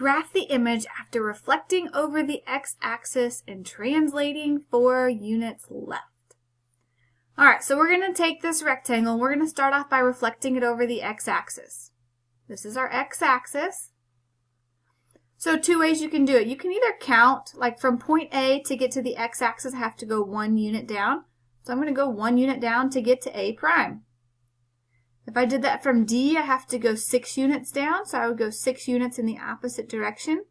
graph the image after reflecting over the x-axis and translating 4 units left. All right, so we're going to take this rectangle. We're going to start off by reflecting it over the x-axis. This is our x-axis. So 2 ways you can do it. You can either count, like from point A to get to the x-axis, I have to go 1 unit down. So I'm going to go 1 unit down to get to A prime. If I did that from D, I have to go 6 units down, so I would go 6 units in the opposite direction.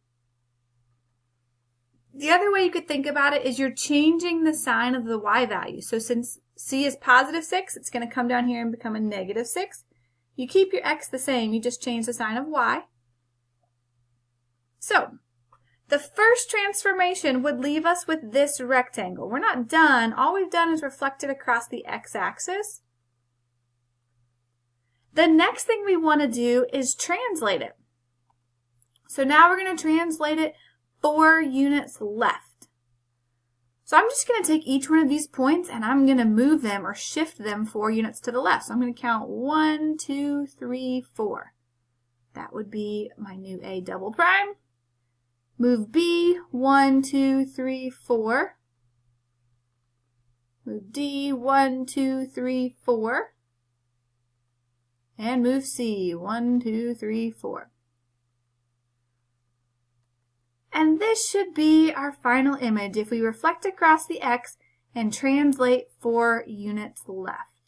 The other way you could think about it is you're changing the sign of the y value. So since C is positive 6, it's going to come down here and become a negative 6. You keep your x the same, you just change the sign of y. So the first transformation would leave us with this rectangle. We're not done. All we've done is reflect it across the x-axis. The next thing we want to do is translate it. So now we're going to translate it 4 units left. So I'm just going to take each one of these points and I'm going to move them or shift them 4 units to the left. So I'm going to count 1, 2, 3, 4. That would be my new A double prime. Move B, 1, 2, 3, 4. Move D, 1, 2, 3, 4. And move C, 1, 2, 3, 4. And this should be our final image if we reflect across the X and translate 4 units left.